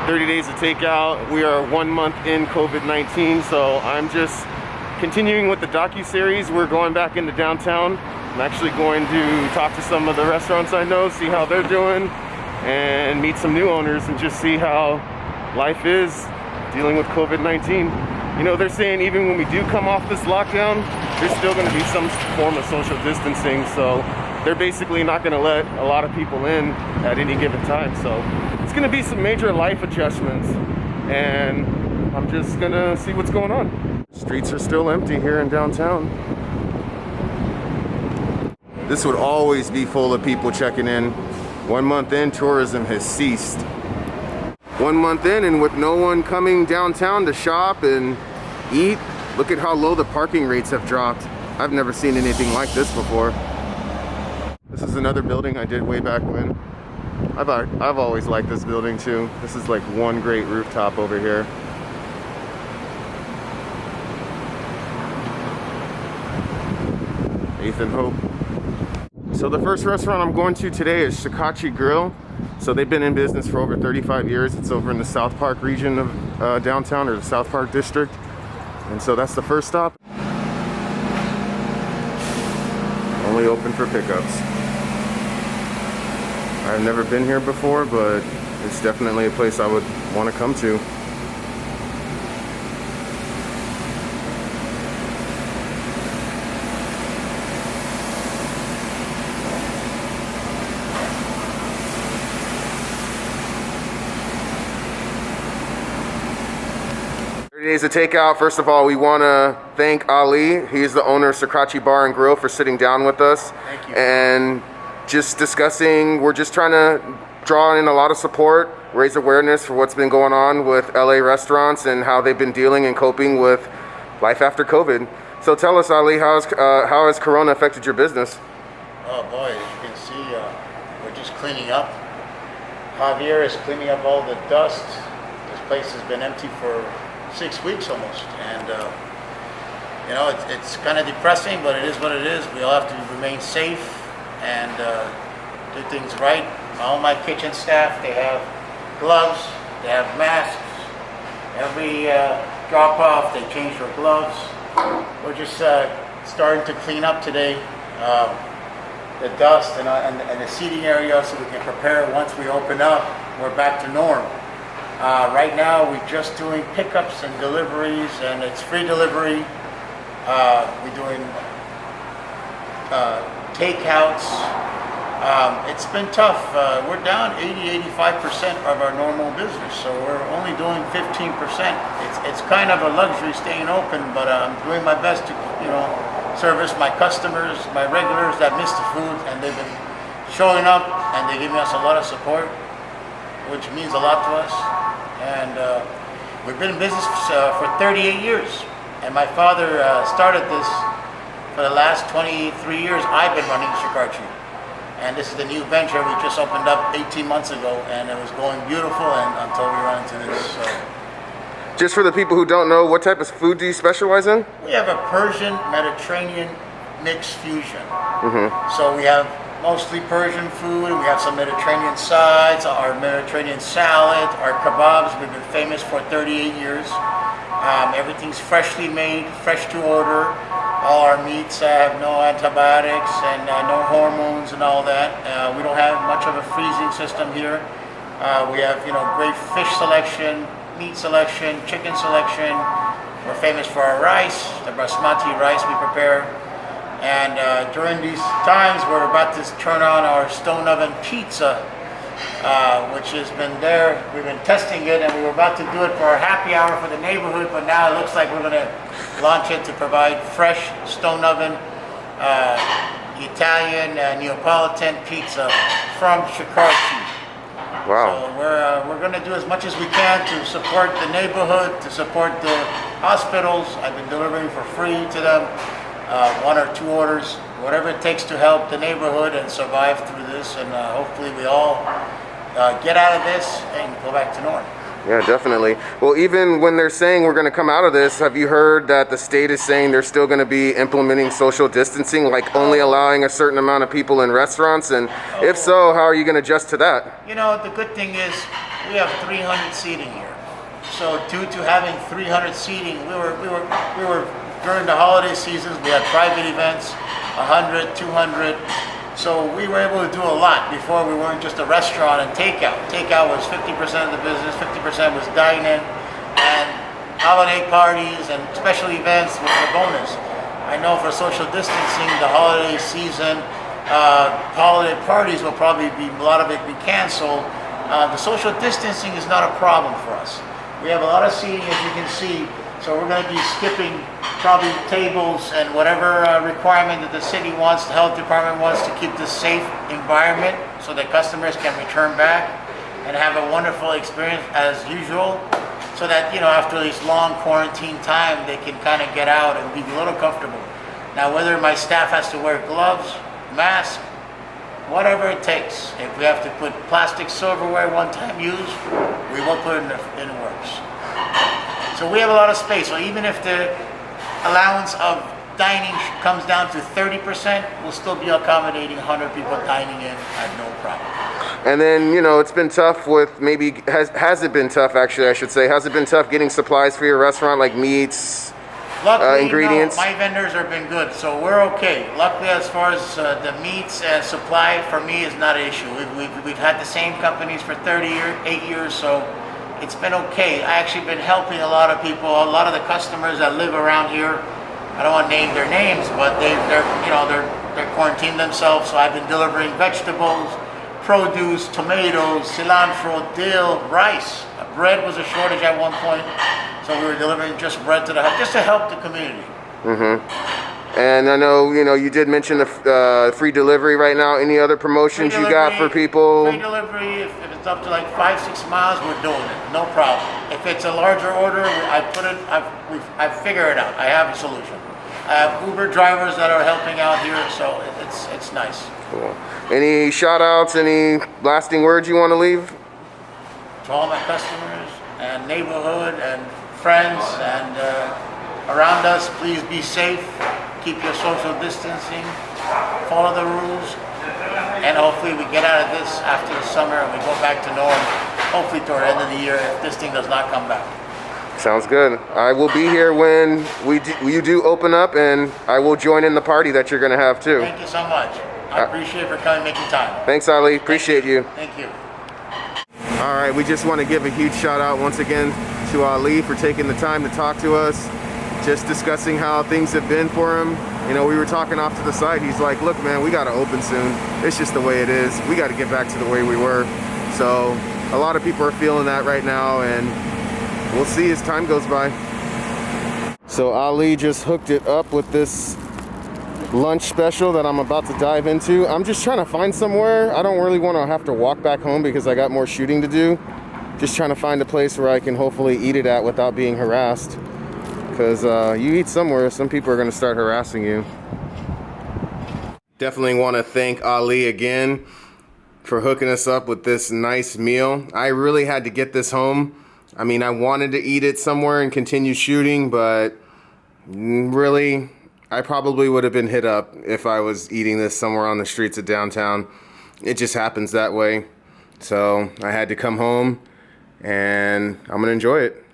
30 days of takeout. We are 1 month in COVID-19, so I'm just continuing with the docuseries. We're going back into downtown. I'm actually going to talk to some of the restaurants I know, see how they're doing, and meet some new owners and just see how life is dealing with COVID-19. You know, they're saying even when we do come off this lockdown, there's still going to be some form of social distancing, so they're basically not going to let a lot of people in at any given time. So it's going to be some major life adjustments, and I'm just going to see what's going on. Streets are still empty here in downtown. This would always be full of people checking in. 1 month in, tourism has ceased. 1 month in, and with no one coming downtown to shop and eat, look at how low the parking rates have dropped. I've never seen anything like this before. This is another building I did way back when. I've always liked this building too. This is like one great rooftop over here. Faith and hope. So the first restaurant I'm going to today is Shikachi Grill. So they've been in business for over 35 years. It's over in the South Park region of downtown, or the South Park district. And so that's the first stop. Only open for pickups. I've never been here before, but it's definitely a place I would want to come to. Days of takeout. First of all, we want to thank Ali. He's the owner of Shikachi Bar and Grill, for sitting down with us. Thank you. And just discussing, we're just trying to draw in a lot of support, raise awareness for what's been going on with LA restaurants and how they've been dealing and coping with life after COVID. So tell us, Ali, how has Corona affected your business? Oh boy, as you can see, we're just cleaning up. Javier is cleaning up all the dust. This place has been empty for 6 weeks almost, and you know, it's kind of depressing, but it is what it is. We all have to remain safe and do things right. All my kitchen staff, they have gloves, they have masks. Every drop off, they change their gloves. We're just starting to clean up today, the dust and the seating area, so we can prepare once we open up. We're back to norm. Right now, we're just doing pickups and deliveries, and it's free delivery. We're doing takeouts. It's been tough. We're down 80-85% of our normal business, so we're only doing 15%. It's kind of a luxury staying open, but I'm doing my best to, you know, service my customers, my regulars that miss the food, and they've been showing up, and they're giving us a lot of support, which means a lot to us. And we've been in business for 38 years. And my father started this for the last 23 years. I've been running Shikachi. And this is the new venture we just opened up 18 months ago, and it was going beautiful and until we run into this. So. Just for the people who don't know, what type of food do you specialize in? We have a Persian Mediterranean mixed fusion. Mm-hmm. So we have mostly Persian food. We have some Mediterranean sides, our Mediterranean salad, our kebabs. We've been famous for 38 years. Everything's freshly made, fresh to order. All our meats have no antibiotics and no hormones and all that. We don't have much of a freezing system here. We have, you know, great fish selection, meat selection, chicken selection. We're famous for our rice, the basmati rice we prepare. And during these times, we're about to turn on our stone oven pizza, which has been there. We've been testing it, and we were about to do it for our happy hour for the neighborhood, but now it looks like we're going to launch it to provide fresh stone oven Italian Neapolitan pizza from Shikachi. Wow. So we're going to do as much as we can to support the neighborhood, to support the hospitals. I've been delivering for free to them. 1 or 2 orders, whatever it takes to help the neighborhood and survive through this, and hopefully we all get out of this and go back to normal. Yeah, definitely. Well, even when they're saying we're going to come out of this, have you heard that the state is saying they're still going to be implementing social distancing, like only allowing a certain amount of people in restaurants? And if so, how are you going to adjust to that? You know, the good thing is we have 300 seating here. So due to having 300 seating, we were during the holiday seasons, we had private events, 100, 200. So we were able to do a lot before. We weren't just a restaurant and takeout. Takeout was 50% of the business, 50% was dine-in, and holiday parties and special events was a bonus. I know for social distancing, the holiday season, holiday parties will probably be, a lot of it be canceled. The social distancing is not a problem for us. We have a lot of seating, as you can see, so we're going to be skipping probably tables and whatever requirement that the city wants, the health department wants to keep this safe environment so that customers can return back and have a wonderful experience as usual, so that, you know, after this long quarantine time, they can kind of get out and be a little comfortable. Now, whether my staff has to wear gloves, mask, whatever it takes. If we have to put plastic silverware one-time use, we will put it in the works. So we have a lot of space. So even if the allowance of dining comes down to 30%, we'll still be accommodating 100 people dining in at no problem. And then, you know, it's been tough with maybe, has it been tough, actually, I should say, has it been tough getting supplies for your restaurant, like meats, Luckily, ingredients? no, my vendors have been good, so we're okay. Luckily, as far as the meats and supply, for me, is not an issue. We've had the same companies for 8 years, so it's been okay. I actually been helping a lot of people, a lot of the customers that live around here. I don't want to name their names, but they're quarantined themselves, so I've been delivering vegetables, produce, tomatoes, cilantro, dill, rice. Bread was a shortage at one point, so we were delivering just bread to the house, just to help the community. Mm-hmm. And I know, you know, you did mention the free delivery right now. Any other promotions you got for people? Free delivery, if it's up to like 5-6 miles, we're doing it, no problem. If it's a larger order, I figure it out. I have a solution. I have Uber drivers that are helping out here, so it's nice. Cool. Any shout outs, any lasting words you want to leave? To all my customers and neighborhood and friends and around us, please be safe, keep your social distancing, follow the rules, and hopefully we get out of this after the summer and we go back to normal, hopefully toward the end of the year if this thing does not come back. Sounds good. I will be here when you do open up, and I will join in the party that you're going to have too. Thank you so much. I appreciate it for coming, making time. Thanks, Ali. Appreciate you. Thank you. All right, we just want to give a huge shout out once again to Ali for taking the time to talk to us, just discussing how things have been for him. You know, we were talking off to the side. He's like, look, man, we got to open soon. It's just the way it is. We got to get back to the way we were. So a lot of people are feeling that right now, and we'll see as time goes by. So Ali just hooked it up with this lunch special that I'm about to dive into. I'm just trying to find somewhere. I don't really want to have to walk back home because I got more shooting to do. Just trying to find a place where I can hopefully eat it at without being harassed. Because you eat somewhere, some people are going to start harassing you. Definitely want to thank Ali again for hooking us up with this nice meal. I really had to get this home. I mean, I wanted to eat it somewhere and continue shooting, but really, I probably would have been hit up if I was eating this somewhere on the streets of downtown. It just happens that way. So I had to come home, and I'm gonna enjoy it.